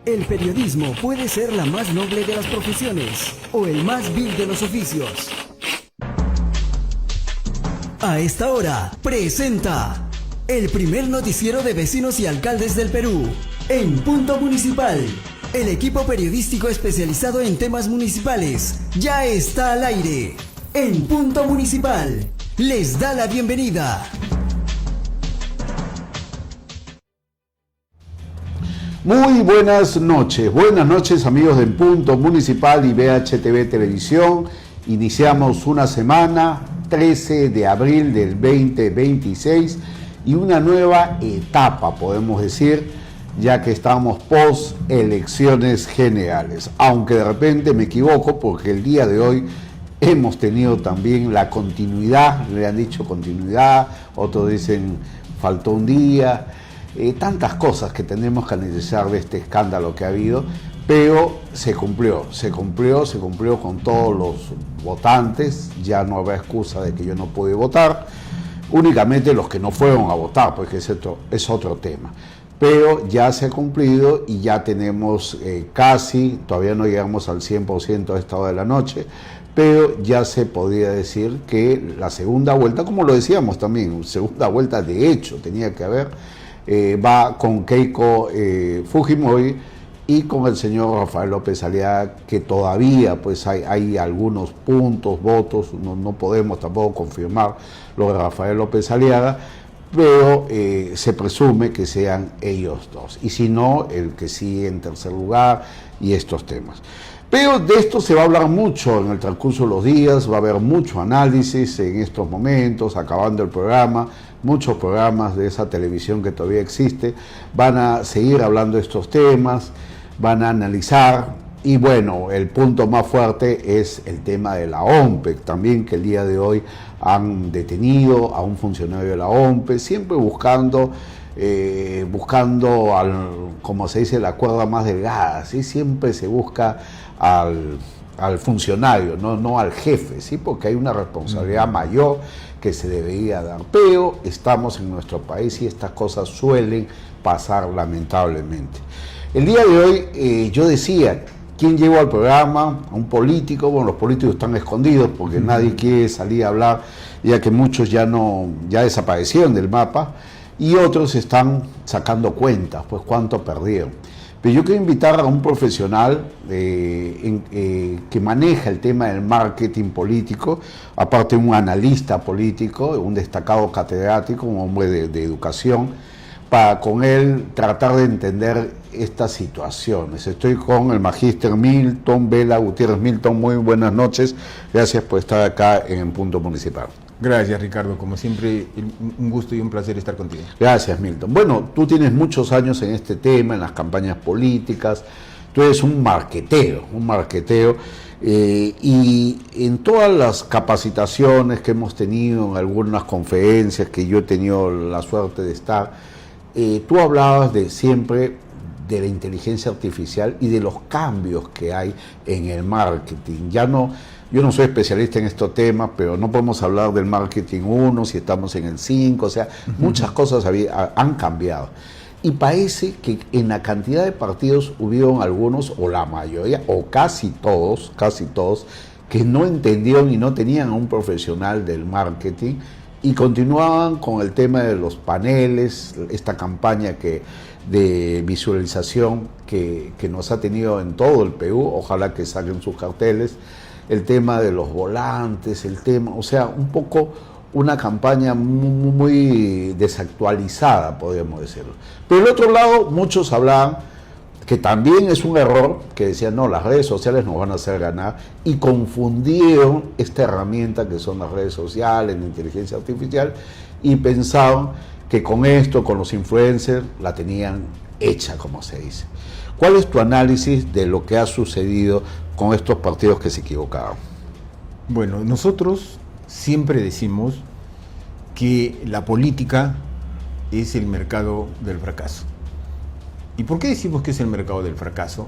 El periodismo puede ser la más noble de las profesiones o el más vil de los oficios. A esta hora, presenta el primer noticiero de vecinos y alcaldes del Perú, En Punto Municipal. El equipo periodístico especializado en temas municipales ya está al aire. En Punto Municipal les da la bienvenida. Muy buenas noches amigos de En Punto Municipal y BHTV Televisión. Iniciamos una semana, 13 de abril del 2026 y una nueva etapa, podemos decir, ya que estamos post elecciones generales. Aunque de repente me equivoco porque el día de hoy hemos tenido también la continuidad, le han dicho continuidad, otros dicen faltó un día. Tantas cosas que tenemos que analizar de este escándalo que ha habido, pero se cumplió con todos los votantes. Ya no habrá excusa de que yo no pude votar, únicamente los que no fueron a votar, porque es otro tema, pero ya se ha cumplido y ya tenemos casi, todavía no llegamos al 100% a esta hora de la noche, pero ya se podría decir que la segunda vuelta, como lo decíamos también, segunda vuelta de hecho tenía que haber, va con Keiko Fujimori y con el señor Rafael López Aliaga, que todavía pues hay algunos puntos, votos, no podemos tampoco confirmar lo de Rafael López Aliaga, pero se presume que sean ellos dos, y si no, el que sigue en tercer lugar y estos temas. Pero de esto se va a hablar mucho en el transcurso de los días, va a haber mucho análisis en estos momentos, acabando el programa. Muchos programas de esa televisión que todavía existe van a seguir hablando de estos temas, van a analizar, y bueno, el punto más fuerte es el tema de la OMPE, también que el día de hoy han detenido a un funcionario de la OMPE, siempre buscando como se dice, la cuerda más delgada, ¿sí? Siempre se busca al funcionario, no al jefe, ¿sí? Porque hay una responsabilidad mayor que se debería dar, pero estamos en nuestro país y estas cosas suelen pasar lamentablemente. El día de hoy yo decía, ¿quién llevó al programa? A un político. Bueno, los políticos están escondidos porque nadie quiere salir a hablar, ya que muchos ya desaparecieron del mapa y otros están sacando cuentas, pues cuánto perdieron. Pero yo quiero invitar a un profesional que maneja el tema del marketing político, aparte un analista político, un destacado catedrático, un hombre de educación, para con él tratar de entender estas situaciones. Estoy con el magíster Milton Vela Gutiérrez. Milton, muy buenas noches, gracias por estar acá en Punto Municipal. Gracias, Ricardo, como siempre un gusto y un placer estar contigo. Gracias, Milton. Bueno, tú tienes muchos años en este tema, en las campañas políticas, tú eres un marquetero, y en todas las capacitaciones que hemos tenido, en algunas conferencias que yo he tenido la suerte de estar, tú hablabas siempre de la inteligencia artificial y de los cambios que hay en el marketing. Yo no soy especialista en estos temas, pero no podemos hablar del marketing 1 si estamos en el 5, o sea, muchas cosas han cambiado. Y parece que en la cantidad de partidos hubieron algunos, o la mayoría, o casi todos, que no entendieron y no tenían a un profesional del marketing y continuaban con el tema de los paneles, esta campaña de visualización que nos ha tenido en todo el Perú. Ojalá que saquen sus carteles, el tema de los volantes, o sea, un poco una campaña muy desactualizada, podríamos decirlo. Pero del otro lado, muchos hablaban que también es un error, que decían, no, las redes sociales nos van a hacer ganar, y confundieron esta herramienta que son las redes sociales, la inteligencia artificial, y pensaban que con esto, con los influencers, la tenían hecha, como se dice. ¿Cuál es tu análisis de lo que ha sucedido con estos partidos que se equivocaron? Bueno, nosotros siempre decimos que la política es el mercado del fracaso. ¿Y por qué decimos que es el mercado del fracaso?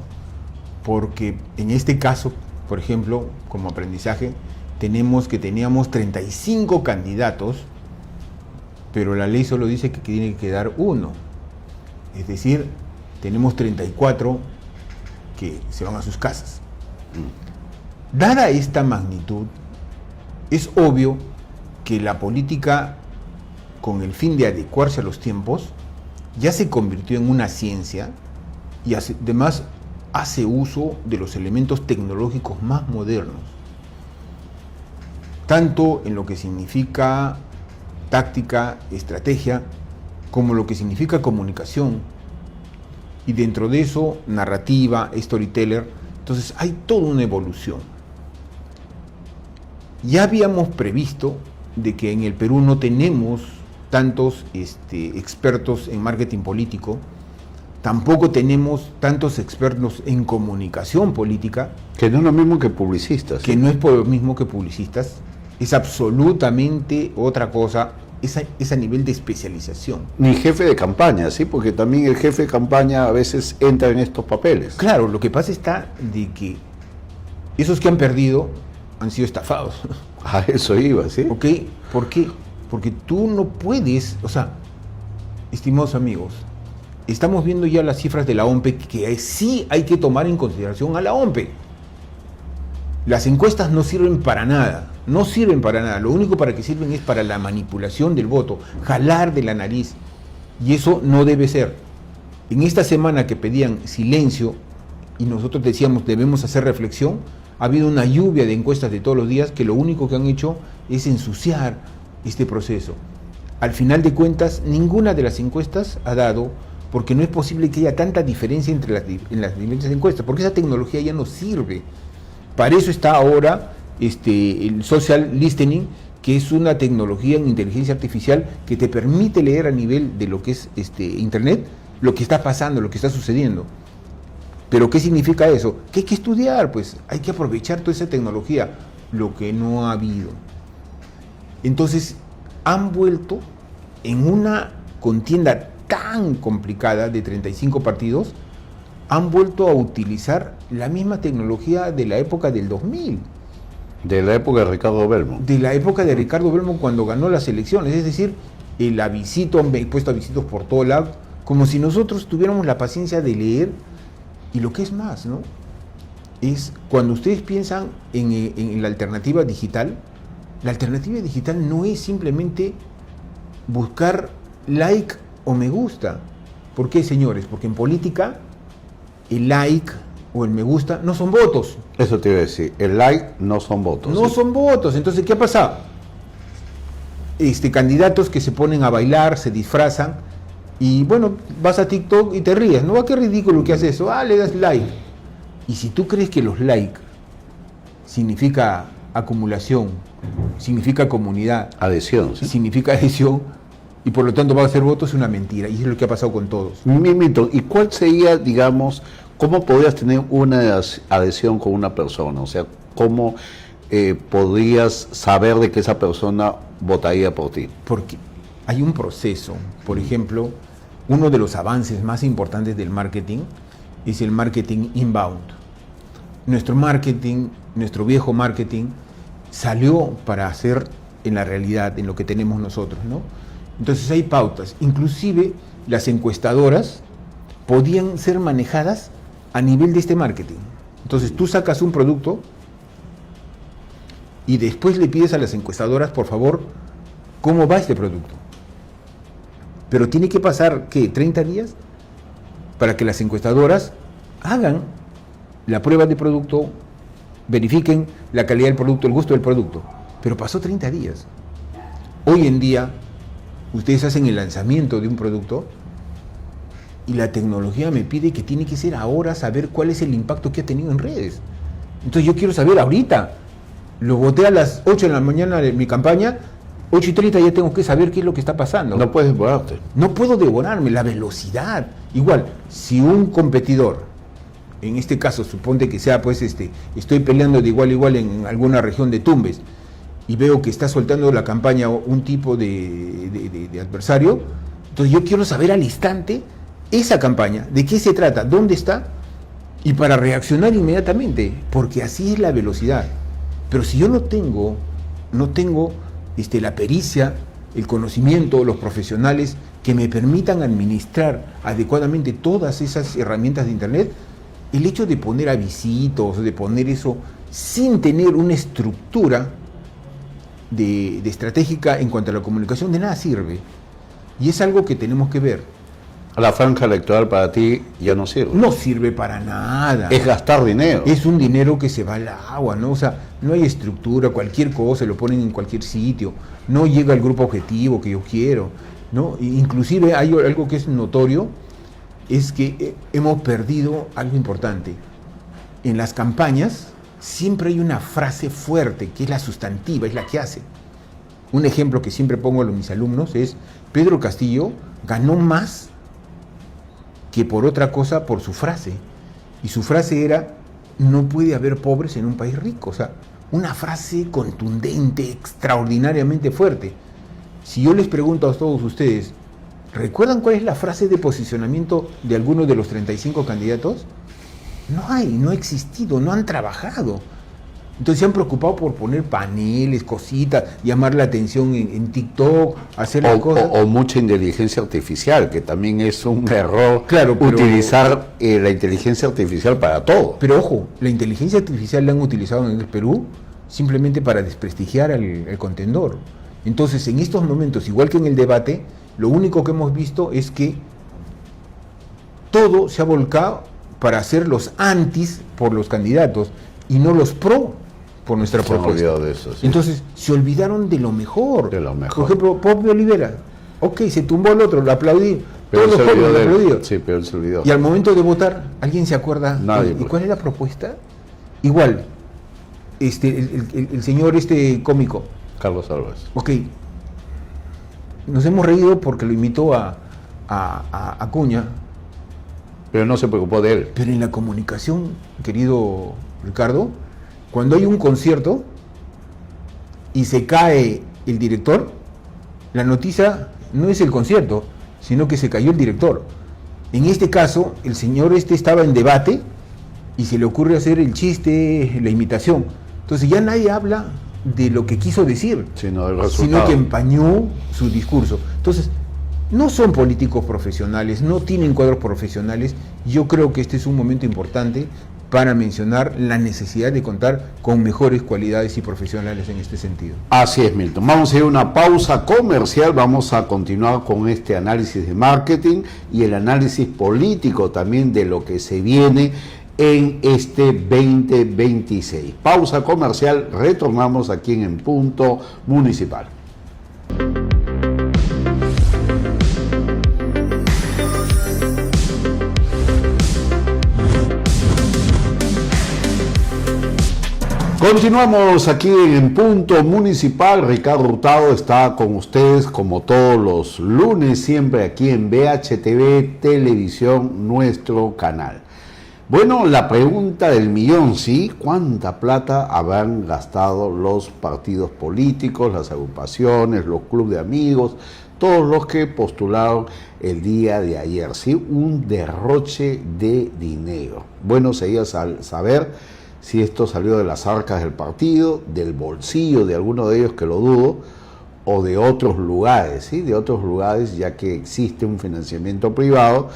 Porque en este caso, por ejemplo, como aprendizaje, teníamos 35 candidatos, pero la ley solo dice que tiene que quedar uno. Es decir, tenemos 34 que se van a sus casas. Dada esta magnitud, es obvio que la política, con el fin de adecuarse a los tiempos, ya se convirtió en una ciencia y además hace uso de los elementos tecnológicos más modernos, tanto en lo que significa táctica, estrategia, como lo que significa comunicación, y dentro de eso narrativa, storyteller. Entonces hay toda una evolución. Ya habíamos previsto de que en el Perú no tenemos tantos expertos en marketing político, tampoco tenemos tantos expertos en comunicación política. Que no es lo mismo que publicistas. Que no es por lo mismo que publicistas, es absolutamente otra cosa, es a nivel de especialización. Ni jefe de campaña, ¿sí? Porque también el jefe de campaña a veces entra en estos papeles. Claro, lo que pasa está de que esos que han perdido han sido estafados. A eso iba, ¿sí? ¿Ok? ¿Por qué? Porque tú no puedes, o sea, estimados amigos, estamos viendo ya las cifras de la OMPE, que sí hay que tomar en consideración a la OMPE. Las encuestas no sirven para nada, no sirven para nada. Lo único para que sirven es para la manipulación del voto, jalar de la nariz. Y eso no debe ser. En esta semana que pedían silencio y nosotros decíamos debemos hacer reflexión, ha habido una lluvia de encuestas de todos los días que lo único que han hecho es ensuciar este proceso. Al final de cuentas, ninguna de las encuestas ha dado, porque no es posible que haya tanta diferencia entre las diferentes encuestas, porque esa tecnología ya no sirve. Para eso está ahora el social listening, que es una tecnología en inteligencia artificial que te permite leer a nivel de lo que es Internet, lo que está pasando, lo que está sucediendo. ¿Pero qué significa eso? Que hay que estudiar, pues hay que aprovechar toda esa tecnología, lo que no ha habido. Entonces, han vuelto en una contienda tan complicada de 35 partidos, han vuelto a utilizar la misma tecnología de la época del 2000. De la época de Ricardo Belmont. De la época de Ricardo Belmont cuando ganó las elecciones, es decir, el avisito, han puesto avisitos por todo lado, como si nosotros tuviéramos la paciencia de leer. Y lo que es más, ¿no? Es cuando ustedes piensan en la alternativa digital no es simplemente buscar like o me gusta. ¿Por qué, señores? Porque en política el like o el me gusta no son votos. Eso te iba a decir, el like no son votos. No ¿sí? son votos. Entonces, ¿qué ha pasado? Candidatos que se ponen a bailar, se disfrazan, y bueno, vas a TikTok y te ríes, ¿no? Qué ridículo que hace eso, le das like. Y si tú crees que los likes significa acumulación, significa comunidad, Adhesión, ¿sí? significa adhesión, y por lo tanto va a ser votos, es una mentira, y es lo que ha pasado con todos. Mimito, ¿y cuál sería, digamos, cómo podrías tener una adhesión con una persona? O sea, ¿cómo podrías saber de que esa persona votaría por ti? Porque hay un proceso, por ejemplo, uno de los avances más importantes del marketing es el marketing inbound. Nuestro marketing, nuestro viejo marketing, salió para hacer en la realidad, en lo que tenemos nosotros, ¿no? Entonces hay pautas, inclusive las encuestadoras podían ser manejadas a nivel de este marketing. Entonces tú sacas un producto y después le pides a las encuestadoras, por favor, ¿cómo va este producto? Pero tiene que pasar, ¿qué? 30 días para que las encuestadoras hagan la prueba de producto, verifiquen la calidad del producto, el gusto del producto. Pero pasó 30 días. Hoy en día, ustedes hacen el lanzamiento de un producto y la tecnología me pide que tiene que ser ahora saber cuál es el impacto que ha tenido en redes. Entonces yo quiero saber ahorita. Lo voté a las 8 de la mañana de mi campaña, 8:30 ya tengo que saber qué es lo que está pasando. No puedes demorarte. No puedo devorarme, la velocidad. Igual, si un competidor, en este caso, suponte que sea, pues, estoy peleando de igual a igual en alguna región de Tumbes, y veo que está soltando la campaña un tipo de adversario, entonces yo quiero saber al instante esa campaña, de qué se trata, dónde está, y para reaccionar inmediatamente, porque así es la velocidad. Pero si yo no tengo la pericia, el conocimiento, los profesionales que me permitan administrar adecuadamente todas esas herramientas de Internet, el hecho de poner avisitos, de poner eso, sin tener una estructura de estratégica en cuanto a la comunicación, de nada sirve. Y es algo que tenemos que ver. La franja electoral para ti ya no sirve. No sirve para nada. Es gastar dinero. Es un dinero que se va al agua, ¿no? O sea, no hay estructura, cualquier cosa lo ponen en cualquier sitio, no llega al grupo objetivo que yo quiero, ¿no? Inclusive hay algo que es notorio, es que hemos perdido algo importante. En las campañas siempre hay una frase fuerte, que es la sustantiva, es la que hace. Un ejemplo que siempre pongo a mis alumnos es: Pedro Castillo ganó más que por otra cosa, por su frase. Y su frase era: no puede haber pobres en un país rico. O sea, una frase contundente, extraordinariamente fuerte. Si yo les pregunto a todos ustedes, ¿recuerdan cuál es la frase de posicionamiento de alguno de los 35 candidatos? No hay, no ha existido, no han trabajado. Entonces se han preocupado por poner paneles, cositas, llamar la atención en TikTok, hacer las cosas. O mucha inteligencia artificial, que también es un error, claro, pero, utilizar la inteligencia artificial para todo. Pero ojo, la inteligencia artificial la han utilizado en el Perú simplemente para desprestigiar al contendor. Entonces, en estos momentos, igual que en el debate, lo único que hemos visto es que todo se ha volcado para hacer los antis por los candidatos y no los pro por nuestra propuesta. De eso, sí. Entonces, se olvidaron de lo mejor. De lo mejor. Por ejemplo, Pop de Olivera. Ok, se tumbó el otro, lo aplaudí. Pero Todos los jóvenes lo aplaudieron. Sí, pero él se olvidó. Y al momento de votar, ¿alguien se acuerda? Nadie. ¿Y cuál es la propuesta? Igual, el señor cómico. Carlos Álvarez. Ok, nos hemos reído porque lo imitó a Acuña. Pero no se preocupó de él. Pero en la comunicación, querido Ricardo, cuando hay un concierto y se cae el director, la noticia no es el concierto, sino que se cayó el director. En este caso, el señor estaba en debate y se le ocurre hacer el chiste, la imitación. Entonces ya nadie habla de lo que quiso decir, sino que empañó su discurso. Entonces, no son políticos profesionales, no tienen cuadros profesionales. Yo creo que este es un momento importante para mencionar la necesidad de contar con mejores cualidades y profesionales en este sentido. Así es, Milton. Vamos a ir a una pausa comercial, vamos a continuar con este análisis de marketing y el análisis político también de lo que se viene en este 2026. Pausa comercial, retornamos aquí en Punto Municipal. Continuamos aquí en Punto Municipal. Ricardo Hurtado está con ustedes como todos los lunes, siempre aquí en BHTV Televisión, nuestro canal. Bueno, la pregunta del millón, ¿sí? ¿Cuánta plata habrán gastado los partidos políticos, las agrupaciones, los clubes de amigos, todos los que postularon el día de ayer? ¿Sí? Un derroche de dinero. Bueno, sería saber si esto salió de las arcas del partido, del bolsillo de alguno de ellos, que lo dudo, o de otros lugares, ¿sí? De otros lugares, ya que existe un financiamiento privado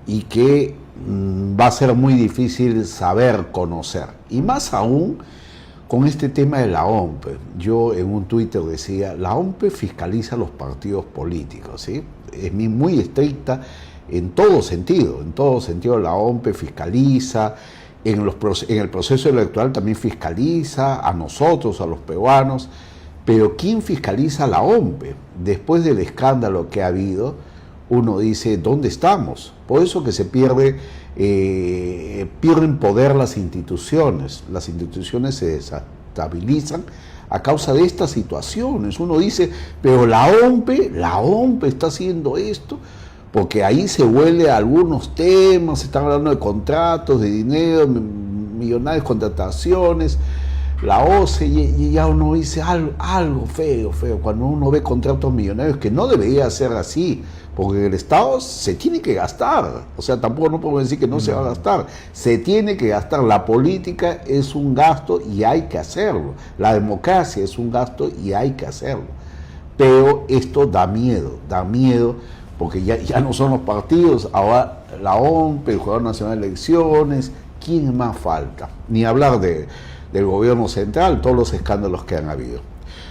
y que va a ser muy difícil saber, conocer. Y más aún con este tema de la OMPE. Yo en un Twitter decía, la OMPE fiscaliza los partidos políticos, ¿sí? Es muy estricta en todo sentido la OMPE fiscaliza. En el proceso electoral también fiscaliza a nosotros, a los peruanos, pero ¿quién fiscaliza la OMPE? Después del escándalo que ha habido, uno dice, ¿dónde estamos? Por eso que se pierden poder las instituciones se desestabilizan a causa de estas situaciones. Uno dice, pero la OMPE está haciendo esto, porque ahí se huele a algunos temas, se están hablando de contratos, de dinero, millonarias contrataciones, la OCE, y ya uno dice algo feo, cuando uno ve contratos millonarios, que no debería ser así, porque el Estado se tiene que gastar, o sea, tampoco no podemos decir que no se va a gastar, se tiene que gastar. La política es un gasto y hay que hacerlo, la democracia es un gasto y hay que hacerlo, pero esto da miedo, porque ya no son los partidos, ahora la OMPE, el Jurado Nacional de Elecciones, ¿quién más falta? Ni hablar del gobierno central, todos los escándalos que han habido.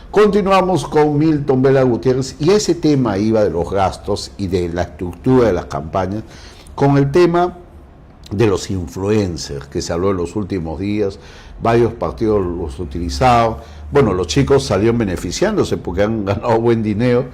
Continuamos con Milton Vela Gutiérrez, y ese tema iba de los gastos y de la estructura de las campañas, con el tema de los influencers, que se habló en los últimos días, varios partidos los utilizaron. Bueno, los chicos salieron beneficiándose porque han ganado buen dinero,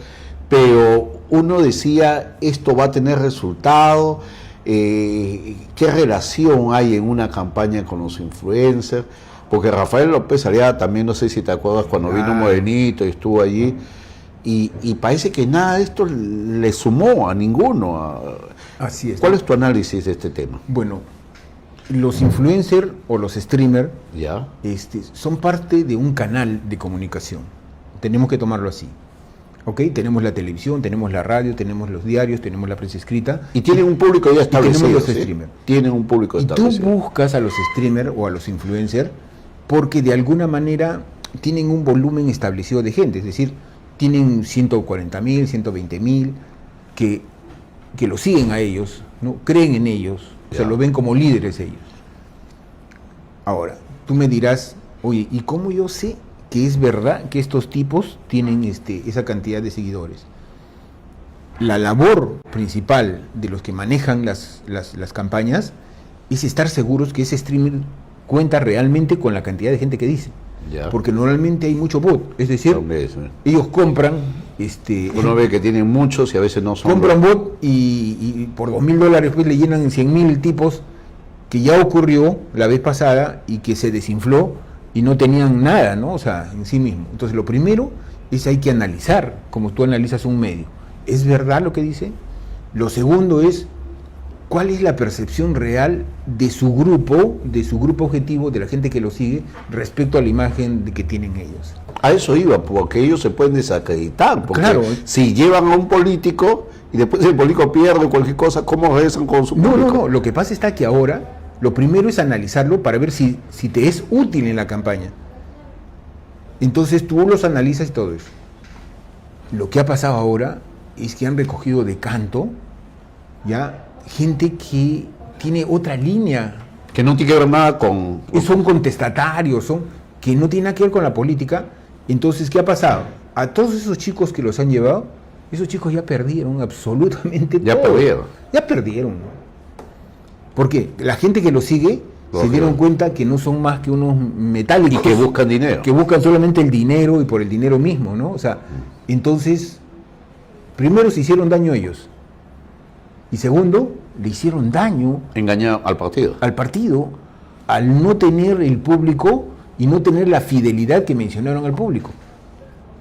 pero uno decía, esto va a tener resultado. ¿Qué relación hay en una campaña con los influencers? Porque Rafael López Aliaga también, no sé si te acuerdas, cuando vino Morenito y estuvo allí, y parece que nada de esto le sumó a ninguno. Así es. ¿Cuál es tu análisis de este tema? Bueno, los influencers o los streamers ¿Ya? Son parte de un canal de comunicación. Tenemos que tomarlo así. ¿Ok? Tenemos la televisión, tenemos la radio, tenemos los diarios, tenemos la prensa escrita. Y tienen un público ya establecido. Tenemos los ¿sí? streamers. Tienen un público establecido. Y tú buscas a los streamers o a los influencers porque de alguna manera tienen un volumen establecido de gente. Es decir, tienen 140.000, 120.000 que los siguen a ellos, ¿no? Creen en ellos, o sea, lo ven como líderes ellos. Ahora, tú me dirás, oye, ¿y cómo yo sé que es verdad que estos tipos tienen esa cantidad de seguidores? La labor principal de los que manejan las campañas es estar seguros que ese streamer cuenta realmente con la cantidad de gente que dice. Ya. Porque normalmente hay mucho bot, es decir, ellos compran... Uno ve que tienen muchos y a veces no son... Compran bot y por $2.000 pues le llenan 100.000 tipos, que ya ocurrió la vez pasada y que se desinfló y no tenían nada, ¿no? O sea, en sí mismo. Entonces lo primero es hay que analizar, como tú analizas un medio. ¿Es verdad lo que dice? Lo segundo es, ¿cuál es la percepción real de su grupo objetivo, de la gente que lo sigue, respecto a la imagen que tienen ellos? A eso iba, porque ellos se pueden desacreditar. Porque claro. Si llevan a un político y después el político pierde cualquier cosa, ¿cómo regresan con su público? No. Lo que pasa está que ahora lo primero es analizarlo para ver si te es útil en la campaña. Entonces tú los analizas y todo eso. Lo que ha pasado ahora es que han recogido de canto ya gente que tiene otra línea. Que no tiene que ver nada con... Son contestatarios, que no tienen nada que ver con la política. Entonces, ¿qué ha pasado? A todos esos chicos que los han llevado, esos chicos ya perdieron absolutamente todo. Ya perdieron. ¿Por qué? La gente que los sigue se dieron cuenta que no son más que unos metálicos. Y que buscan dinero. Que buscan solamente el dinero y por el dinero mismo, ¿no? O sea, entonces, primero se hicieron daño a ellos. Y segundo, le hicieron daño... Engañar al partido. Al partido, al no tener el público y no tener la fidelidad que mencionaron al público.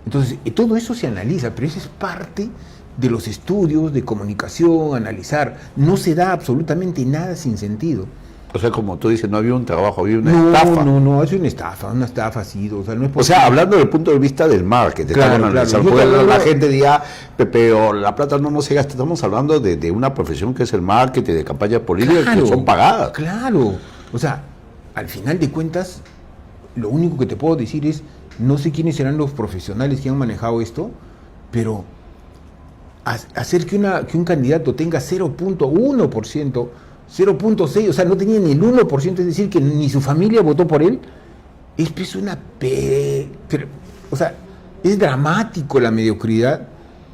Entonces, todo eso se analiza, pero eso es parte de los estudios de comunicación, analizar. No se da absolutamente nada sin sentido. O sea, como tú dices, no había un trabajo, había una estafa. No, es una estafa ha sido. O sea, no es o sea, hablando desde el punto de vista del marketing, claro. La gente diría, pero la plata no se gasta. Estamos hablando de una profesión que es el marketing, de campañas políticas que son pagadas. Claro. O sea, al final de cuentas, lo único que te puedo decir es, no sé quiénes serán los profesionales que han manejado esto, pero hacer que un candidato tenga 0.1%, 0.6%, o sea, no tenía ni el 1%, es decir, que ni su familia votó por él, es o sea, es dramático la mediocridad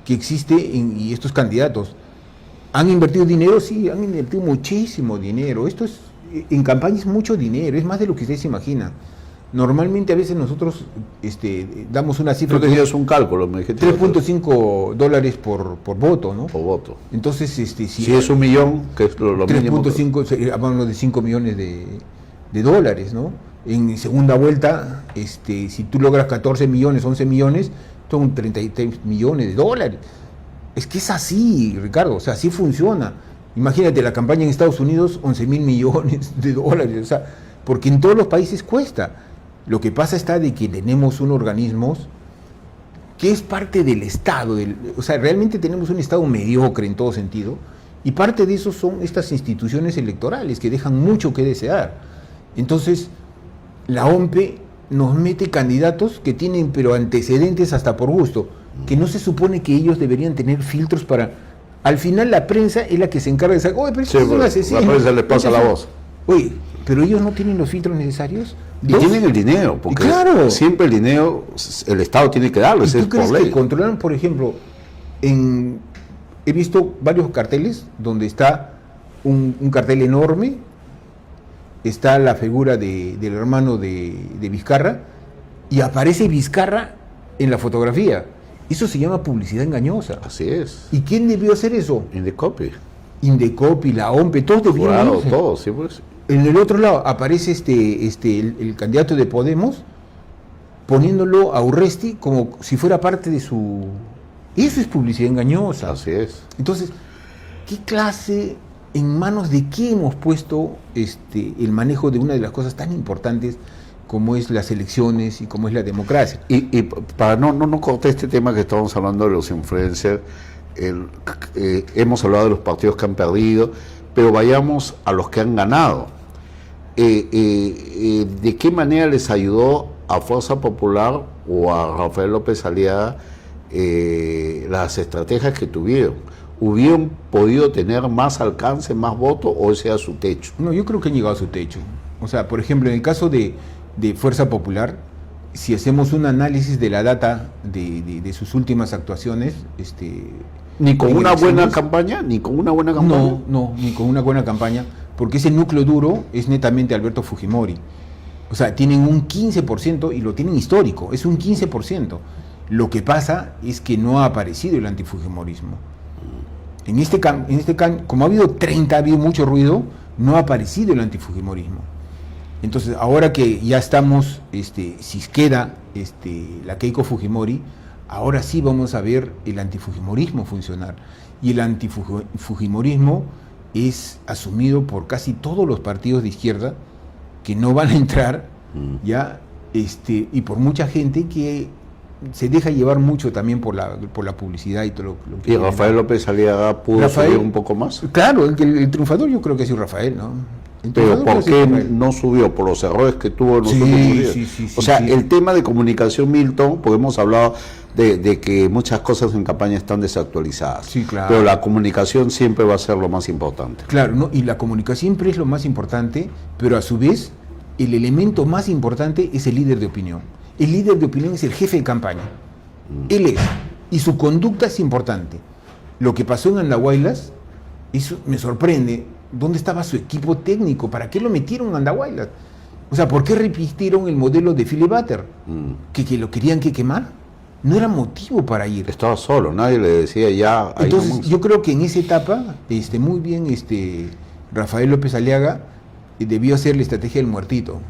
que existe y estos candidatos. ¿Han invertido dinero? Sí, han invertido muchísimo dinero. Esto es, en campaña es mucho dinero, es más de lo que ustedes se imaginan. Normalmente a veces nosotros damos una cifra... Tú tenías un cálculo, me dijiste. $3.5 por voto, ¿no? Por voto. Entonces, si es 1 millón, que es lo mínimo. 3.5, hablamos de 5 millones de dólares, ¿no? En segunda vuelta, si tú logras 14 millones, 11 millones, son 33 millones de dólares. Es que es así, Ricardo, o sea, así funciona. Imagínate la campaña en Estados Unidos, 11.000 millones de dólares, o sea, porque en todos los países cuesta. Lo que pasa está de que tenemos un organismo que es parte del Estado, o sea, realmente tenemos un Estado mediocre en todo sentido, y parte de eso son estas instituciones electorales que dejan mucho que desear. Entonces, la OMPE nos mete candidatos que tienen pero antecedentes hasta por gusto, que no se supone que ellos deberían tener filtros para... Al final la prensa es la que se encarga de saber, oye, pero sí, es un asesino. La prensa le pasa la voz. Oye, pero ellos no tienen los filtros necesarios. Y tienen el dinero, porque claro, siempre el dinero el Estado tiene que darlo. ¿y tú crees por ley que controlan, por ejemplo, he visto varios carteles donde está un cartel enorme, está la figura del hermano de Vizcarra, y aparece Vizcarra en la fotografía? Eso se llama publicidad engañosa. Así es. ¿Y quién debió hacer eso? Indecopi. Indecopi, la OMPE, todos debieron Claro, irse. todos, sí, pues. En el otro lado aparece el candidato de Podemos poniéndolo a Urresti como si fuera parte de su... Eso es publicidad engañosa. Así es. Entonces, ¿qué clase, en manos de qué hemos puesto el manejo de una de las cosas tan importantes como es las elecciones y como es la democracia? Y para no cortar este tema que estamos hablando de los influencers, hemos hablado de los partidos que han perdido, pero vayamos a los que han ganado. ¿De qué manera les ayudó a Fuerza Popular o a Rafael López Aliaga las estrategias que tuvieron? ¿Hubieran podido tener más alcance, más votos, o ese era su techo? No, yo creo que han llegado a su techo. O sea, por ejemplo, en el caso de Fuerza Popular, si hacemos un análisis de la data de sus últimas actuaciones, ¿Ni con en una buena elecciones, campaña? ¿Ni con una buena campaña? No, ni con una buena campaña, porque ese núcleo duro es netamente Alberto Fujimori. O sea, tienen un 15% y lo tienen histórico, es un 15%. Lo que pasa es que no ha aparecido el antifujimorismo. Como ha habido 30, ha habido mucho ruido, no ha aparecido el antifujimorismo. Entonces, ahora que ya estamos, si queda la Keiko Fujimori, ahora sí vamos a ver el antifujimorismo funcionar. Y el antifujimorismo es asumido por casi todos los partidos de izquierda que no van a entrar, ya, y por mucha gente que se deja llevar mucho también por la publicidad y todo lo que... ¿Y Rafael López Aliaga pudo subir un poco más? Claro, el triunfador yo creo que ha sido Rafael, ¿no? Pero ¿por qué no subió? ¿Por los errores que tuvo en los últimos días? Sí, o sea, sí. El tema de comunicación, Milton, porque hemos hablado de que muchas cosas en campaña están desactualizadas. Sí, claro. Pero la comunicación siempre va a ser lo más importante. Claro, ¿no? Y la comunicación siempre es lo más importante, pero a su vez, el elemento más importante es el líder de opinión. El líder de opinión es el jefe de campaña. Él es. Y su conducta es importante. Lo que pasó en Andahuaylas, eso me sorprende. ¿Dónde estaba su equipo técnico? ¿Para qué lo metieron en Andahuaylas? O sea, ¿por qué repitieron el modelo de Philip Butter? ¿Que lo querían que quemar? No era motivo para ir. Estaba solo, nadie le decía ya... Entonces, yo creo que en esa etapa, muy bien, Rafael López Aliaga debió hacer la estrategia del muertito.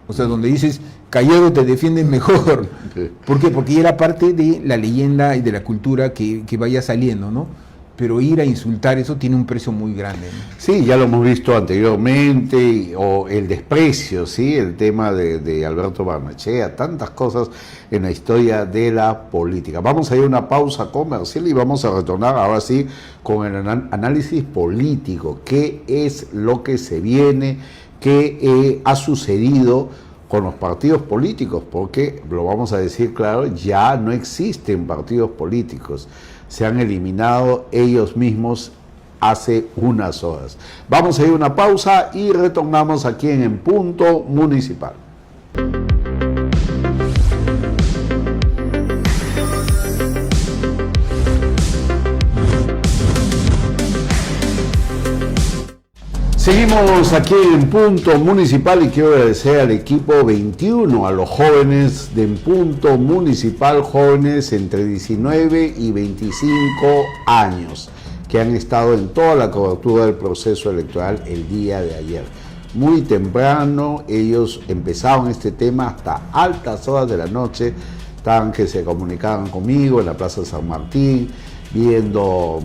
O sea, donde dices, callado te defienden mejor. Sí. ¿Por qué? Porque era parte de la leyenda y de la cultura que vaya saliendo, ¿no? Pero ir a insultar, eso tiene un precio muy grande, ¿no? Sí, ya lo hemos visto anteriormente, o el desprecio, ¿sí? El tema de Alberto Barnechea, tantas cosas en la historia de la política. Vamos a ir a una pausa comercial y vamos a retornar ahora sí con el análisis político. ¿Qué es lo que se viene? ¿Qué ha sucedido con los partidos políticos? Porque, lo vamos a decir claro, ya no existen partidos políticos. Se han eliminado ellos mismos hace unas horas. Vamos a ir a una pausa y retornamos aquí en Punto Municipal. Seguimos aquí en Punto Municipal y quiero agradecer al equipo 21, a los jóvenes de Punto Municipal, jóvenes entre 19 y 25 años, que han estado en toda la cobertura del proceso electoral el día de ayer. Muy temprano ellos empezaron este tema hasta altas horas de la noche, estaban que se comunicaban conmigo en la Plaza San Martín, viendo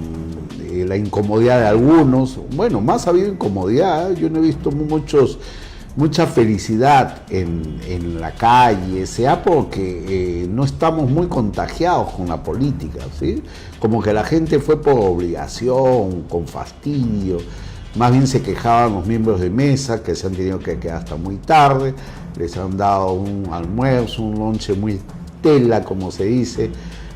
la incomodidad de algunos. Bueno, más ha habido incomodidad, yo no he visto mucha felicidad en la calle, sea porque no estamos muy contagiados con la política, ¿sí? Como que la gente fue por obligación, con fastidio, más bien se quejaban los miembros de mesa que se han tenido que quedar hasta muy tarde, les han dado un almuerzo, un lonche muy tela, como se dice.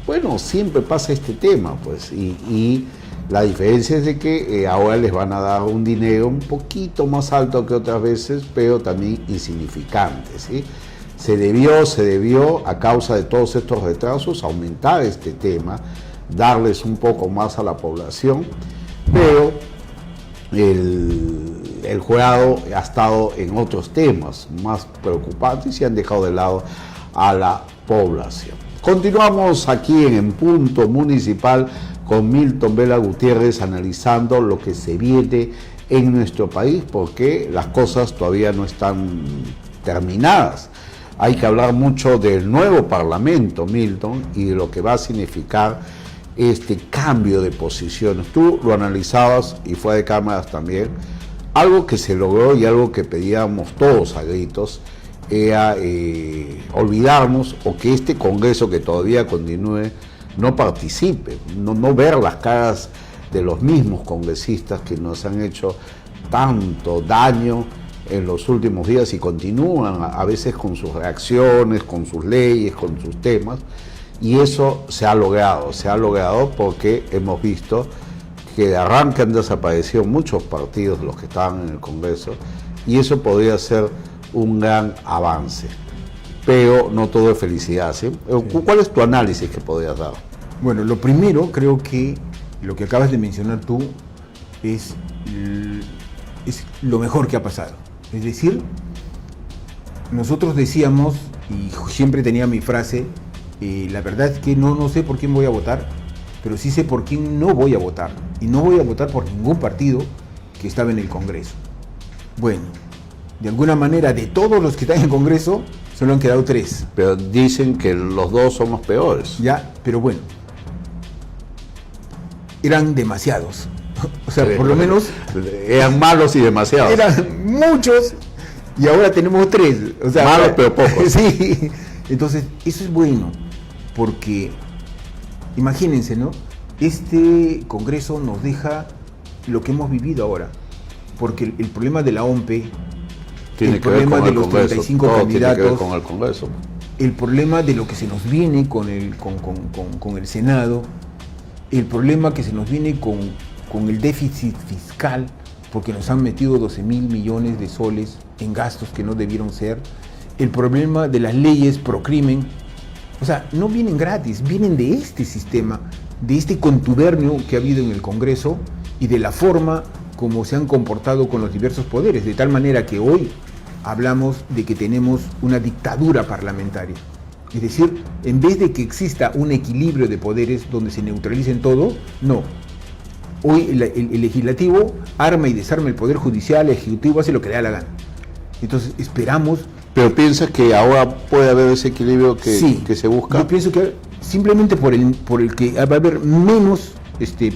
Bueno, siempre pasa este tema, pues, y La diferencia es de que ahora les van a dar un dinero un poquito más alto que otras veces, pero también insignificante, ¿sí? Se debió, a causa de todos estos retrasos, aumentar este tema, darles un poco más a la población, pero el jurado ha estado en otros temas más preocupantes y han dejado de lado a la población. Continuamos aquí en Punto Municipal con Milton Vela Gutiérrez analizando lo que se viene en nuestro país, porque las cosas todavía no están terminadas. Hay que hablar mucho del nuevo Parlamento, Milton, y de lo que va a significar este cambio de posiciones. Tú lo analizabas y fue de cámaras también. Algo que se logró y algo que pedíamos todos a gritos era olvidarnos, o que este Congreso que todavía continúe no participe, no ver las caras de los mismos congresistas que nos han hecho tanto daño en los últimos días y continúan a veces con sus reacciones, con sus leyes, con sus temas, y eso se ha logrado porque hemos visto que de arranque han desaparecido muchos partidos, los que estaban en el Congreso, y eso podría ser un gran avance, pero no todo es felicidad, ¿sí? ¿Cuál es tu análisis que podrías dar? Bueno, lo primero, creo que lo que acabas de mencionar tú es lo mejor que ha pasado. Es decir, nosotros decíamos, y siempre tenía mi frase, la verdad es que no sé por quién voy a votar, pero sí sé por quién no voy a votar. Y no voy a votar por ningún partido que estaba en el Congreso. Bueno, de alguna manera, de todos los que están en el Congreso, solo han quedado 3. Pero dicen que los 2 son los peores. Ya, pero bueno, eran demasiados. O sea, por lo menos eran malos y demasiados. Eran muchos y ahora tenemos 3. O sea, malos pero pocos. Sí. Entonces, eso es bueno, porque imagínense, ¿no? Este Congreso nos deja lo que hemos vivido ahora, porque el problema de la OMPE, el problema de los 35 candidatos, tiene que ver con el Congreso. El problema de lo que se nos viene con el Senado, el problema que se nos viene con el déficit fiscal, porque nos han metido 12.000 millones de soles en gastos que no debieron ser, el problema de las leyes pro crimen. O sea, no vienen gratis, vienen de este sistema, de este contubernio que ha habido en el Congreso y de la forma como se han comportado con los diversos poderes, de tal manera que hoy hablamos de que tenemos una dictadura parlamentaria. Es decir, en vez de que exista un equilibrio de poderes donde se neutralicen todo, no. Hoy el legislativo arma y desarma el poder judicial, el ejecutivo hace lo que le da la gana. Entonces esperamos... ¿Pero piensas que ahora puede haber ese equilibrio que se busca? Yo pienso que simplemente por el que va a haber menos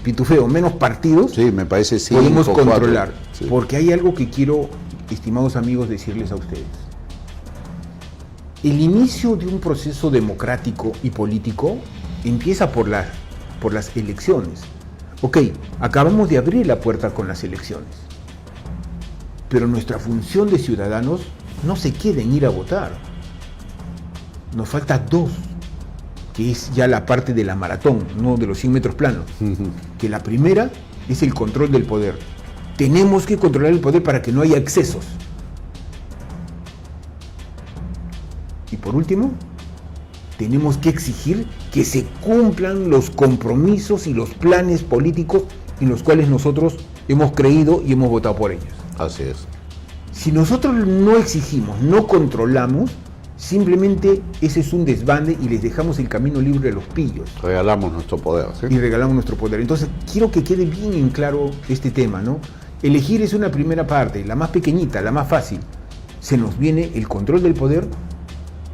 pitufeo, menos partidos, sí, me parece 5, podemos controlar. 4, sí. Porque hay algo que quiero, estimados amigos, decirles a ustedes. El inicio de un proceso democrático y político empieza por las elecciones. Ok, acabamos de abrir la puerta con las elecciones, pero nuestra función de ciudadanos no se queda en ir a votar. Nos falta 2, que es ya la parte de la maratón, no de los 100 metros planos. Que la primera es el control del poder. Tenemos que controlar el poder para que no haya excesos. Y por último, tenemos que exigir que se cumplan los compromisos y los planes políticos en los cuales nosotros hemos creído y hemos votado por ellos. Así es. Si nosotros no exigimos, no controlamos, simplemente ese es un desbande y les dejamos el camino libre a los pillos. Regalamos nuestro poder, ¿sí? Y regalamos nuestro poder. Entonces, quiero que quede bien en claro este tema, ¿no? Elegir es una primera parte, la más pequeñita, la más fácil. Se nos viene el control del poder,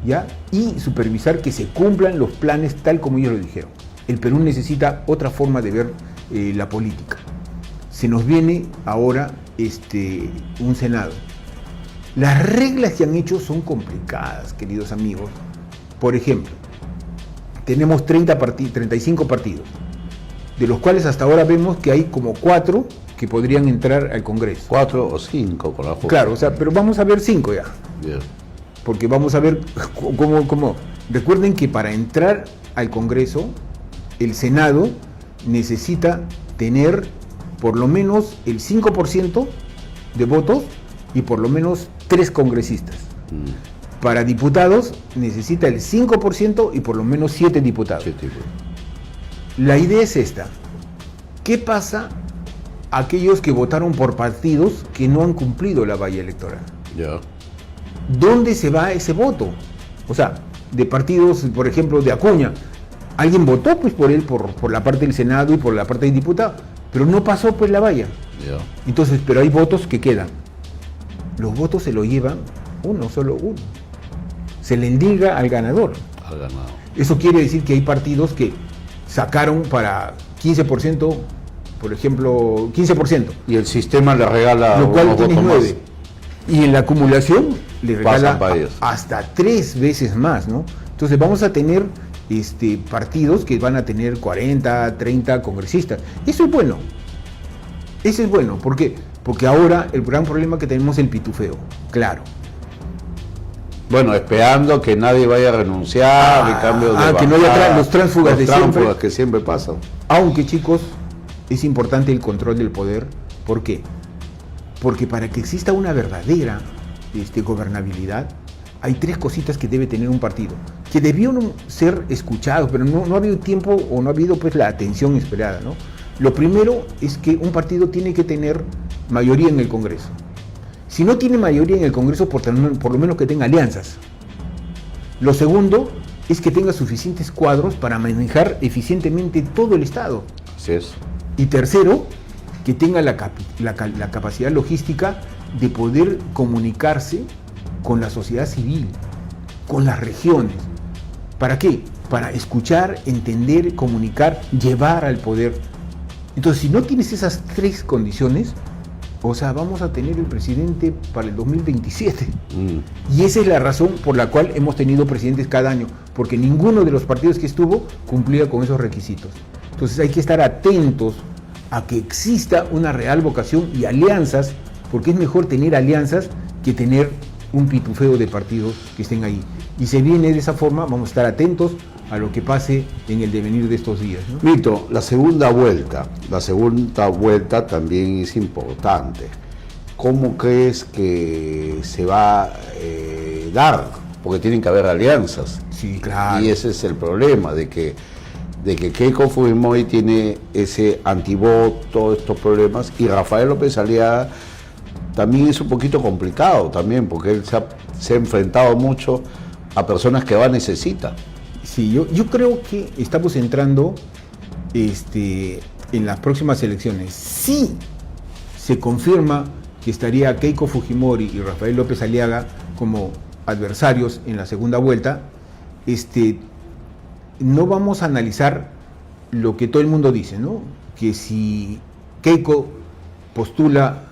¿ya? Y supervisar que se cumplan los planes tal como ellos lo dijeron. El Perú necesita otra forma de ver la política. Se nos viene ahora un Senado. Las reglas que han hecho son complicadas, queridos amigos. Por ejemplo, tenemos 35 partidos, de los cuales hasta ahora vemos que hay como 4 que podrían entrar al Congreso. 4 o 5 con la Junta. Claro, o sea, pero vamos a ver 5 ya. Bien. Porque vamos a ver cómo. Recuerden que para entrar al Congreso, el Senado necesita tener por lo menos el 5% de votos y por lo menos 3 congresistas. Para diputados necesita el 5% y por lo menos 7 diputados. La idea es esta. ¿Qué pasa a aquellos que votaron por partidos que no han cumplido la valla electoral? Ya. ¿Dónde se va ese voto? O sea, de partidos, por ejemplo, de Acuña. Alguien votó pues por él, por la parte del Senado y por la parte del diputado, pero no pasó pues la valla. Ya. Entonces, pero hay votos que quedan. Los votos se los llevan solo uno. Se le indica al ganador. Ha ganado. Eso quiere decir que hay partidos que sacaron para 15%, por ejemplo, 15%. Y el sistema le regala Lo cual unos tienes votos 9. Y en la acumulación le regala para ellos. hasta 3 veces más, ¿no? Entonces vamos a tener partidos que van a tener 40, 30 congresistas. Eso es bueno. Eso es bueno. ¿Por qué? Porque ahora el gran problema que tenemos es el pitufeo. Claro. Bueno, esperando que nadie vaya a renunciar, y cambio de que no haya los tránsfugas de siempre. Que siempre pasan. Aunque, chicos, es importante el control del poder. ¿Por qué? Porque para que exista una verdadera gobernabilidad, hay 3 cositas que debe tener un partido, que debieron ser escuchados, pero no ha habido tiempo o no ha habido pues la atención esperada, ¿no? Lo primero es que un partido tiene que tener mayoría en el Congreso. Si no tiene mayoría en el Congreso, por lo menos que tenga alianzas. Lo segundo es que tenga suficientes cuadros para manejar eficientemente todo el Estado. Así es. Y tercero, que tenga la capacidad logística de poder comunicarse con la sociedad civil, con las regiones. ¿Para qué? Para escuchar, entender, comunicar, llevar al poder. Entonces, si no tienes esas 3 condiciones, o sea, vamos a tener el presidente para el 2027. Y esa es la razón por la cual hemos tenido presidentes cada año, porque ninguno de los partidos que estuvo cumplía con esos requisitos. Entonces hay que estar atentos a que exista una real vocación y alianzas, porque es mejor tener alianzas que tener un pitufeo de partidos que estén ahí. Y se viene de esa forma, vamos a estar atentos a lo que pase en el devenir de estos días, ¿no? Mito, la segunda vuelta también es importante. ¿Cómo crees que se va a dar? Porque tienen que haber alianzas. Sí, claro. Y ese es el problema, de que Keiko Fujimori tiene ese antivoto, estos problemas, y Rafael López Aliaga también es un poquito complicado también, porque él se ha enfrentado mucho a personas que necesita. Sí, yo creo que estamos entrando en las próximas elecciones. Si se confirma que estaría Keiko Fujimori y Rafael López Aliaga como adversarios en la segunda vuelta, no vamos a analizar lo que todo el mundo dice, ¿no? Que si Keiko postula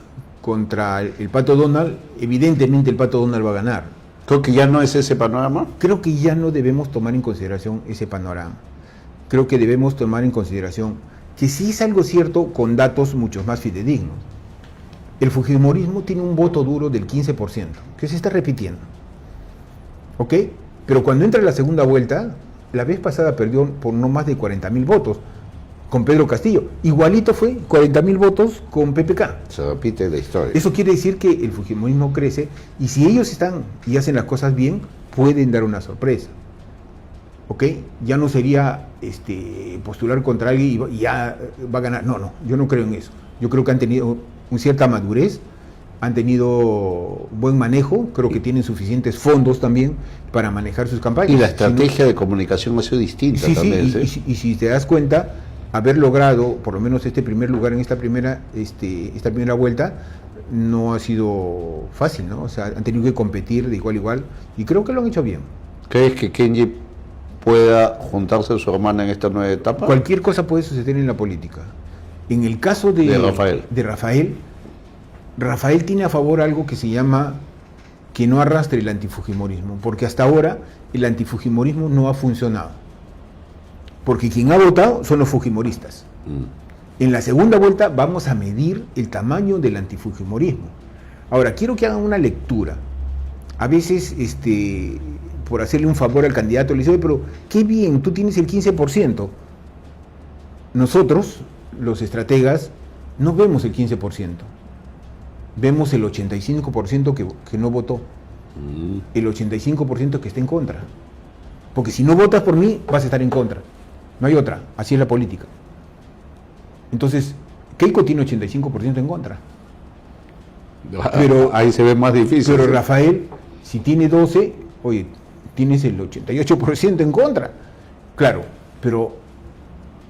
contra el Pato Donald, evidentemente el Pato Donald va a ganar. Creo que ya no es ese panorama. Creo que ya no debemos tomar en consideración ese panorama. Creo que debemos tomar en consideración que sí es algo cierto con datos mucho más fidedignos. El fujimorismo tiene un voto duro del 15%, que se está repitiendo. ¿Ok? Pero cuando entra la segunda vuelta, la vez pasada perdió por no más de 40.000 votos con Pedro Castillo. Igualito fue 40.000 votos con PPK. Se repite la historia. Eso quiere decir que el fujimorismo crece, y si ellos están y hacen las cosas bien, pueden dar una sorpresa. ¿Ok? Ya no sería postular contra alguien y ya va a ganar. No, yo no creo en eso. Yo creo que han tenido una cierta madurez, han tenido buen manejo, creo que tienen suficientes fondos también para manejar sus campañas. Y la estrategia de comunicación ha sido distinta también. Y si te das cuenta, haber logrado por lo menos este primer lugar en esta primera vuelta no ha sido fácil, ¿no? O sea, han tenido que competir de igual a igual, y creo que lo han hecho bien. ¿Crees que Kenji pueda juntarse a su hermana en esta nueva etapa? Cualquier cosa puede suceder en la política. En el caso de Rafael tiene a favor algo que se llama que no arrastre el antifujimorismo, porque hasta ahora el antifujimorismo no ha funcionado. Porque quien ha votado son los fujimoristas. En la segunda vuelta vamos a medir el tamaño del antifujimorismo. Ahora, quiero que hagan una lectura. A veces, por hacerle un favor al candidato, le dice: pero qué bien, tú tienes el 15%. Nosotros, los estrategas, no vemos el 15%. Vemos el 85% que no votó. El 85% que está en contra. Porque si no votas por mí, vas a estar en contra. No hay otra. Así es la política. Entonces, Keiko tiene 85% en contra. Pero ahí se ve más difícil. Pero Rafael, si tiene 12, oye, tienes el 88% en contra. Claro, pero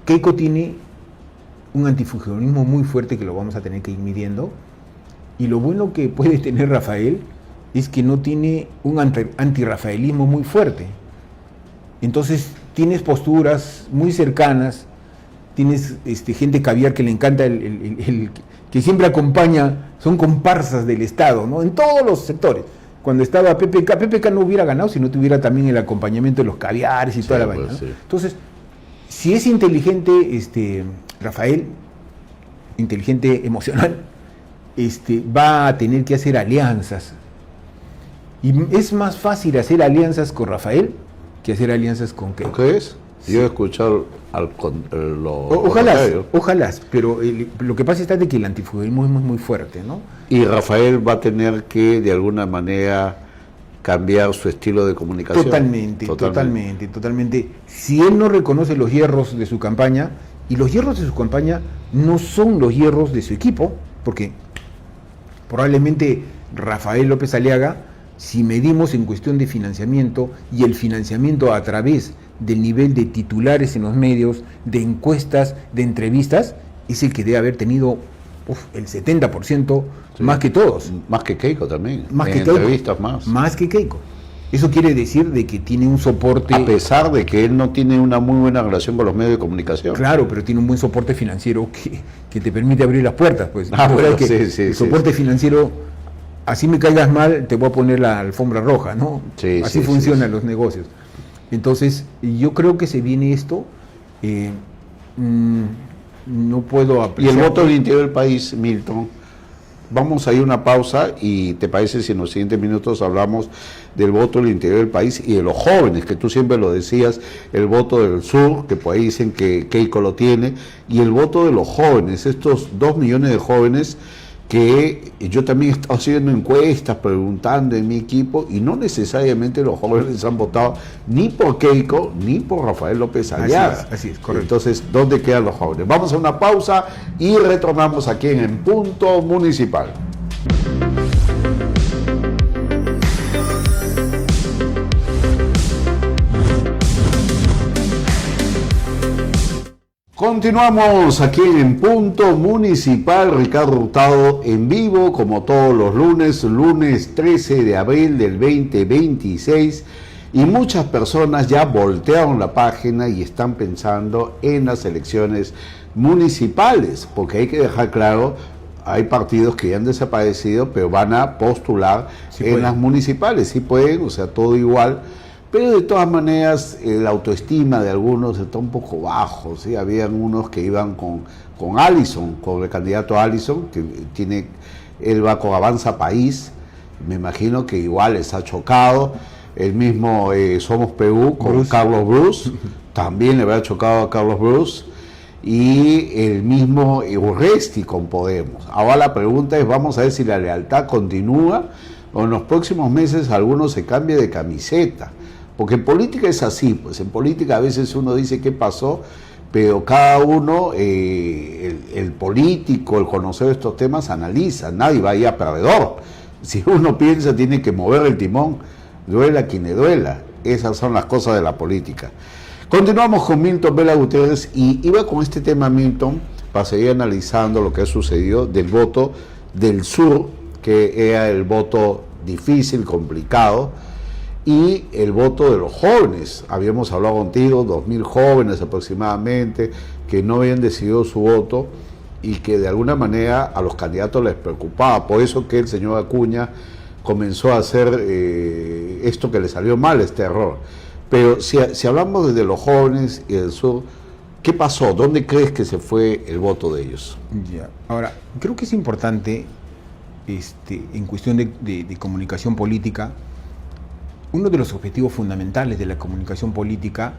Keiko tiene un antifujimorismo muy fuerte que lo vamos a tener que ir midiendo. Y lo bueno que puede tener Rafael es que no tiene un antirrafaelismo muy fuerte. Entonces tienes posturas muy cercanas, tienes gente caviar que le encanta, que siempre acompaña, son comparsas del Estado, ¿no? En todos los sectores. Cuando estaba PPK no hubiera ganado si no tuviera también el acompañamiento de los caviares y toda la vaina, ¿no? Sí. Entonces, si es inteligente Rafael, inteligente emocional, va a tener que hacer alianzas. Y es más fácil hacer alianzas con Rafael que hacer alianzas con Keiko. ¿Qué es? Sí. Yo he escuchado Ojalá, pero lo que pasa es de que el antifujimorismo es muy fuerte, ¿no? Y Rafael va a tener que, de alguna manera, cambiar su estilo de comunicación. Totalmente. Si él no reconoce los hierros de su campaña, y los hierros de su campaña no son los hierros de su equipo, porque probablemente Rafael López Aliaga, si medimos en cuestión de financiamiento, y el financiamiento a través del nivel de titulares en los medios, de encuestas, de entrevistas, es el que debe haber tenido el 70%, sí, más que todos. Más que Keiko también. Más que entrevistas Keiko. Más que Keiko. Eso quiere decir de que tiene un soporte... A pesar de que él no tiene una muy buena relación con los medios de comunicación. Claro, pero tiene un buen soporte financiero que te permite abrir las puertas. Pues. Bueno, el soporte financiero, así me caigas mal, te voy a poner la alfombra roja, ¿no? Así funcionan los negocios. Entonces, yo creo que se viene esto, no puedo apreciar... Y el voto del interior del país, Milton, vamos a ir a una pausa y ¿te parece si en los siguientes minutos hablamos del voto del interior del país y de los jóvenes, que tú siempre lo decías, el voto del sur, que por ahí dicen que Keiko lo tiene, y el voto de los jóvenes, estos 2 millones de jóvenes que yo también he estado haciendo encuestas, preguntando en mi equipo, y no necesariamente los jóvenes han votado ni por Keiko ni por Rafael López Aliaga. Así es, correcto. Entonces, ¿dónde quedan los jóvenes? Vamos a una pausa y retornamos aquí en Punto Municipal. Continuamos aquí en Punto Municipal. Ricardo Hurtado en vivo, como todos los lunes 13 de abril del 2026, y muchas personas ya voltearon la página y están pensando en las elecciones municipales, porque hay que dejar claro, hay partidos que ya han desaparecido, pero van a postular en las municipales, sí pueden, o sea, todo igual. Pero de todas maneras, la autoestima de algunos está un poco bajo, ¿sí? Habían unos que iban con Allison, con el candidato Allison, que él va con Avanza País, me imagino que igual les ha chocado. El mismo Somos Perú con Bruce. Carlos Bruce, también le habrá chocado a Carlos Bruce. Y el mismo Urresti con Podemos. Ahora la pregunta es, vamos a ver si la lealtad continúa o en los próximos meses alguno se cambia de camiseta. Porque en política es así, pues en política a veces uno dice qué pasó, pero cada uno, el político, el conocedor de estos temas, analiza, nadie va ahí a perdedor. Si uno piensa, tiene que mover el timón, duela a quien le duela. Esas son las cosas de la política. Continuamos con Milton Vela Gutiérrez, y iba con este tema, Milton, para seguir analizando lo que ha sucedido del voto del sur, que era el voto difícil, complicado, y el voto de los jóvenes. Habíamos hablado contigo, 2.000 jóvenes aproximadamente, que no habían decidido su voto y que de alguna manera a los candidatos les preocupaba. Por eso que el señor Acuña comenzó a hacer esto que le salió mal, este error. Pero si hablamos desde los jóvenes y del sur, ¿qué pasó? ¿Dónde crees que se fue el voto de ellos? Ya. Ahora, creo que es importante, en cuestión de comunicación política, uno de los objetivos fundamentales de la comunicación política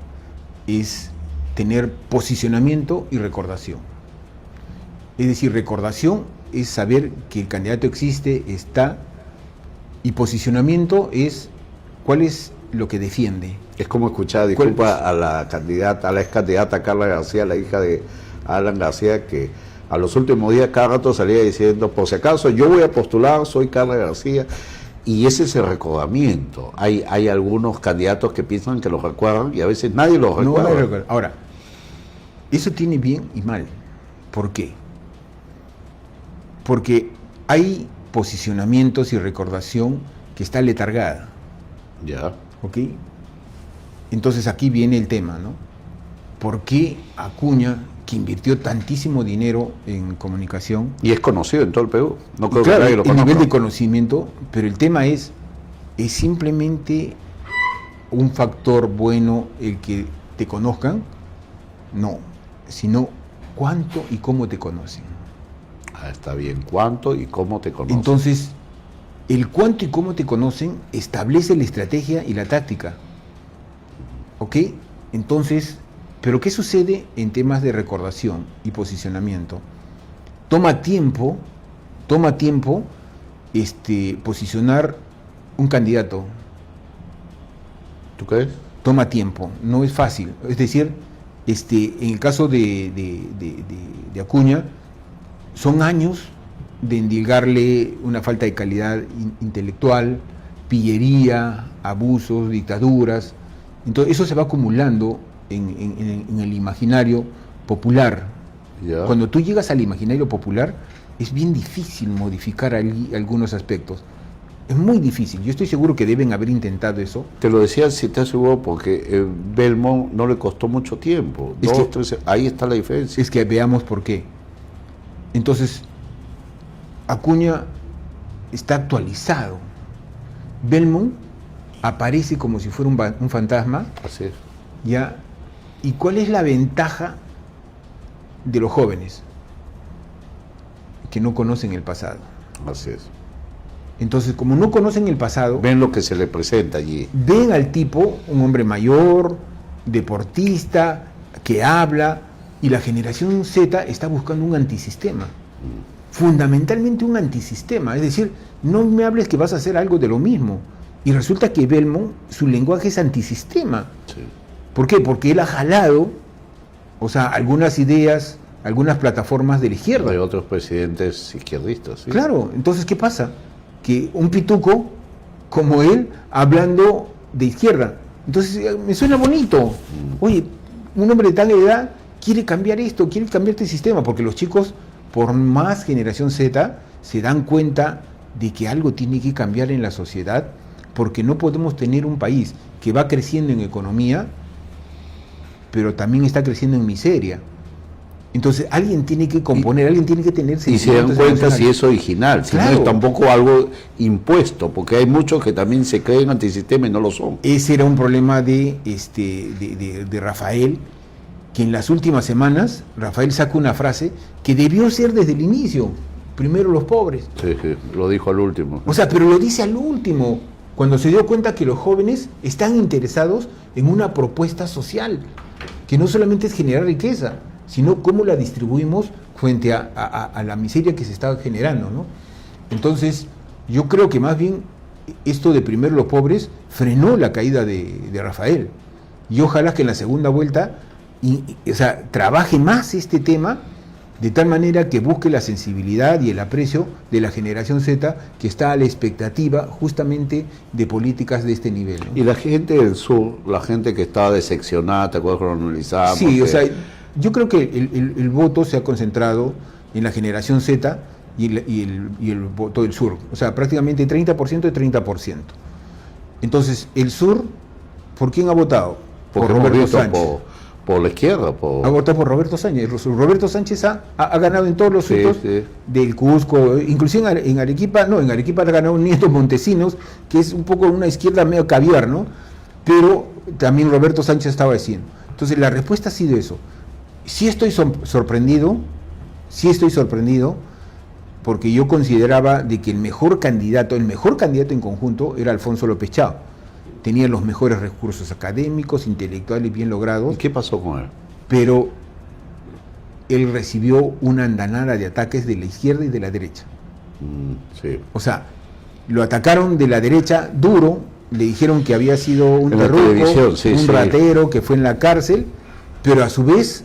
es tener posicionamiento y recordación. Es decir, recordación es saber que el candidato existe, está, y posicionamiento es cuál es lo que defiende. Es como escuchar, disculpa, a la candidata, a la ex candidata Carla García, la hija de Alan García, que a los últimos días cada rato salía diciendo, por si acaso yo voy a postular, soy Carla García, y ese es el recordamiento. Hay algunos candidatos que piensan que los recuerdan y a veces nadie los recuerda. No, recuerda. Ahora, eso tiene bien y mal. ¿Por qué? Porque hay posicionamientos y recordación que está letargada. Ya. ¿Ok? Entonces aquí viene el tema, ¿no? ¿Por qué Acuña, que invirtió tantísimo dinero en comunicación? Y es conocido en todo el Perú. No creo Claro, que nadie lo el conozca. nivel de conocimiento, pero el tema es simplemente un factor bueno el que te conozcan? No, sino cuánto y cómo te conocen. Ah, está bien. ¿Cuánto y cómo te conocen? Entonces, el cuánto y cómo te conocen establece la estrategia y la táctica. ¿Ok? Entonces, ¿pero qué sucede en temas de recordación y posicionamiento? Toma tiempo posicionar un candidato. ¿Tú crees? Toma tiempo, no es fácil. Es decir, en el caso de Acuña, son años de endilgarle una falta de calidad intelectual, pillería, abusos, dictaduras. Entonces eso se va acumulando en el imaginario popular. Ya. Cuando tú llegas al imaginario popular, es bien difícil modificar algunos aspectos. Es muy difícil. Yo estoy seguro que deben haber intentado eso. Te lo decía, si te aseguro, porque Belmont no le costó mucho tiempo. Es que- 3, ahí está la diferencia. Es que veamos por qué. Entonces, Acuña está actualizado. Belmont aparece como si fuera un fantasma, Así es. ¿ya? ¿Y cuál es la ventaja de los jóvenes? Que no conocen el pasado. Así es. Entonces, como no conocen el pasado, Ven lo que se le presenta allí. ven al tipo, un hombre mayor, deportista, que habla, y la generación Z está buscando un antisistema. Fundamentalmente un antisistema. Es decir, no me hables que vas a hacer algo de lo mismo. Y resulta que Belmont, su lenguaje es antisistema. Sí. ¿Por qué? Porque él ha jalado, o sea, algunas ideas, algunas plataformas de la izquierda. Hay otros presidentes izquierdistas. ¿sí? Claro, entonces, ¿qué pasa? Que un pituco como él, hablando de izquierda. Entonces, me suena bonito. Oye, un hombre de tal edad quiere cambiar esto, quiere cambiar este sistema, porque los chicos, por más generación Z, se dan cuenta de que algo tiene que cambiar en la sociedad, porque no podemos tener un país que va creciendo en economía, pero también está creciendo en miseria. Entonces alguien tiene que componer, alguien tiene que tener... Y se dan cuenta si es original, si Claro. no es tampoco algo impuesto, porque hay muchos que también se creen antisistema y no lo son. Ese era un problema de Rafael, que en las últimas semanas Rafael saca una frase que debió ser desde el inicio, primero los pobres. Sí, sí, lo dijo al último. O sea, pero lo dice al último, cuando se dio cuenta que los jóvenes están interesados en una propuesta social, que no solamente es generar riqueza, sino cómo la distribuimos frente a la miseria que se está generando, ¿no? Entonces, yo creo que más bien esto de primero los pobres frenó la caída de Rafael. Y ojalá que en la segunda vuelta trabaje más este tema, de tal manera que busque la sensibilidad y el aprecio de la generación Z, que está a la expectativa justamente de políticas de este nivel, ¿no? Y la gente del sur, la gente que estaba decepcionada, ¿te acuerdas cuando analizábamos? Sí, o sea, yo creo que el voto se ha concentrado en la generación Z y el voto del sur. O sea, prácticamente 30% y 30%. Entonces, el sur, ¿por quién ha votado? Porque Por Roberto hemos visto Sánchez. por la izquierda. Ha votado por Roberto Sánchez. Roberto Sánchez ha ganado en todos los Sí, frutos sí. del Cusco, inclusive en Arequipa, en Arequipa ha ganado Nieto Montesinos, que es un poco una izquierda medio caviar, ¿no? Pero también Roberto Sánchez estaba diciendo. Entonces, la respuesta ha sido eso. Sí estoy sorprendido, porque yo consideraba de que el mejor candidato en conjunto era Alfonso López Chao. Tenía los mejores recursos académicos, intelectuales bien logrados. ¿Y qué pasó con él? Pero él recibió una andanada de ataques de la izquierda y de la derecha. Sí. O sea, lo atacaron de la derecha duro, le dijeron que había sido un terruco, un ratero, que fue en la cárcel, pero a su vez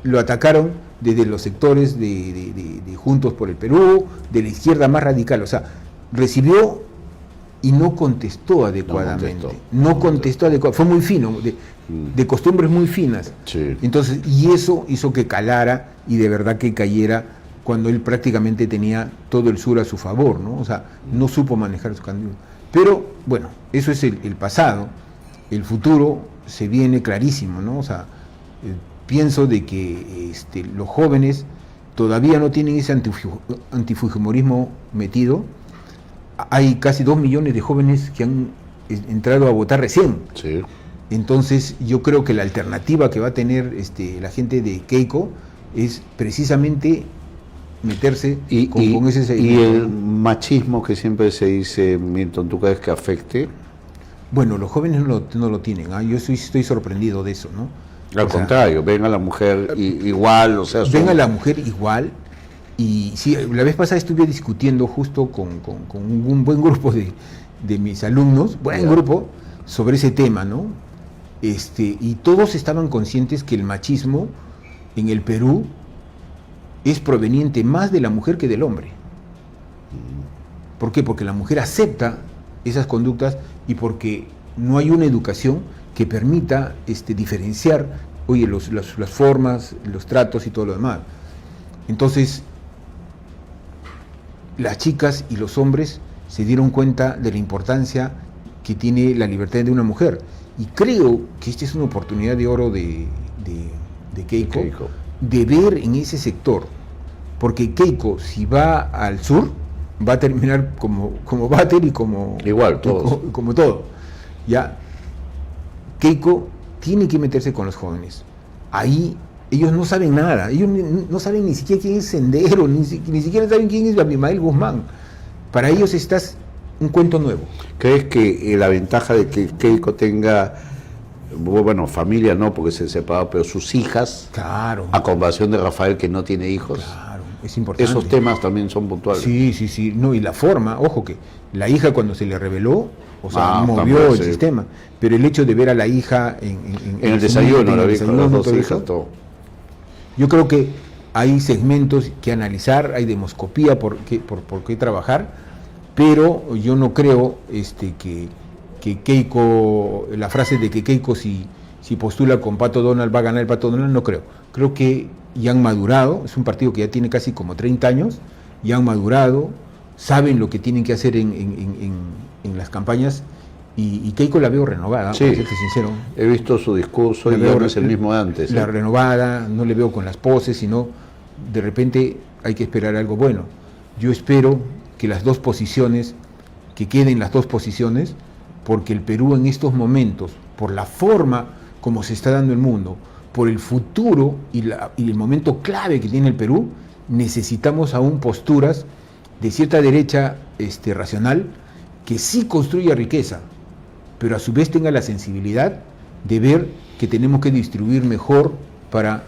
lo atacaron desde los sectores de Juntos por el Perú, de la izquierda más radical. O sea, recibió y no contestó adecuadamente. No contestó adecuadamente. Fue muy fino, de costumbres muy finas. Sí. Entonces, y eso hizo que calara y de verdad que cayera cuando él prácticamente tenía todo el sur a su favor, ¿no? O sea, no supo manejar su candidato. Pero, bueno, eso es el pasado. El futuro se viene clarísimo, ¿no? O sea, pienso de que los jóvenes todavía no tienen ese antifujimorismo metido. Hay casi 2 millones de jóvenes que han entrado a votar recién. Sí. Entonces yo creo que la alternativa que va a tener la gente de Keiko es precisamente meterse con ese segmento. ¿Y el machismo que siempre se dice, Milton, tú crees que afecte? Bueno, los jóvenes no lo tienen, ¿eh? Yo estoy sorprendido de eso, ¿no? Al contrario, ven a la mujer igual, o sea... Ven a la mujer igual. Y sí, la vez pasada estuve discutiendo justo con un buen grupo de mis alumnos, grupo, sobre ese tema, ¿no? Y todos estaban conscientes que el machismo en el Perú es proveniente más de la mujer que del hombre. ¿Por qué? Porque la mujer acepta esas conductas y porque no hay una educación que permita diferenciar, las formas, los tratos y todo lo demás. Entonces, las chicas y los hombres se dieron cuenta de la importancia que tiene la libertad de una mujer. Y creo que esta es una oportunidad de oro de Keiko, de ver en ese sector. Porque Keiko, si va al sur, va a terminar como Bater y como... Igual, todos. Como todo. Ya, Keiko tiene que meterse con los jóvenes. Ahí ellos no saben nada, ellos no saben ni siquiera quién es Sendero, ni siquiera saben quién es Abimael Guzmán. Para ellos estás un cuento nuevo. ¿Crees que la ventaja de que Keiko tenga, bueno, familia no, porque se separó, pero sus hijas, claro, a comparación de Rafael, que no tiene hijos? Claro, es importante. Esos temas también son puntuales. Sí, no, y la forma, ojo que la hija cuando se le reveló, o sea, movió el sistema, pero el hecho de ver a la hija en el desayuno, la vi con las dos hijas, todo. Yo creo que hay segmentos que analizar, hay demoscopía por qué trabajar, pero yo no creo que Keiko, la frase de que Keiko si postula con Pato Donald va a ganar el Pato Donald, no creo. Creo que ya han madurado, es un partido que ya tiene casi como 30 años, ya han madurado, saben lo que tienen que hacer en las campañas, y Keiko la veo renovada, sí, para serte sincero. He visto su discurso y no es el mismo de antes. La renovada, no le veo con las poses, sino de repente hay que esperar algo bueno. Yo espero que las dos posiciones, que queden las dos posiciones, porque el Perú en estos momentos, por la forma como se está dando el mundo, por el futuro y el momento clave que tiene el Perú, necesitamos aún posturas de cierta derecha racional que sí construya riqueza, pero a su vez tenga la sensibilidad de ver que tenemos que distribuir mejor para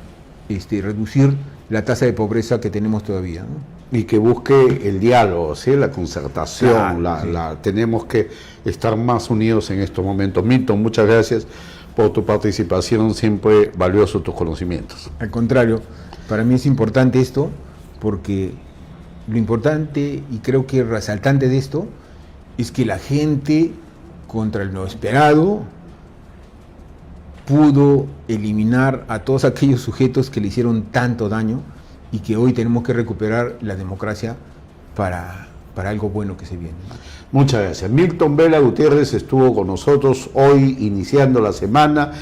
reducir la tasa de pobreza que tenemos todavía, ¿no? Y que busque el diálogo, ¿sí? La concertación, claro, sí. Tenemos que estar más unidos en estos momentos. Milton, muchas gracias por tu participación, siempre valiosos tus conocimientos. Al contrario, para mí es importante esto, porque lo importante y creo que resaltante de esto es que la gente, contra lo esperado, pudo eliminar a todos aquellos sujetos que le hicieron tanto daño y que hoy tenemos que recuperar la democracia para algo bueno que se viene. Muchas gracias. Milton Vela Gutiérrez estuvo con nosotros hoy iniciando la semana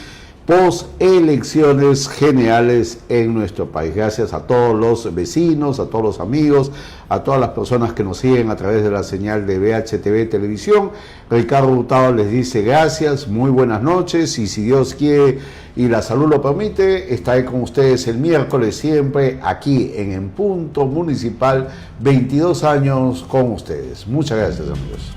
post elecciones generales en nuestro país. Gracias a todos los vecinos, a todos los amigos, a todas las personas que nos siguen a través de la señal de BHTV Televisión. Ricardo Hurtado les dice gracias, muy buenas noches, y si Dios quiere y la salud lo permite, estaré con ustedes el miércoles siempre aquí en Punto Municipal, 22 años con ustedes. Muchas gracias, amigos.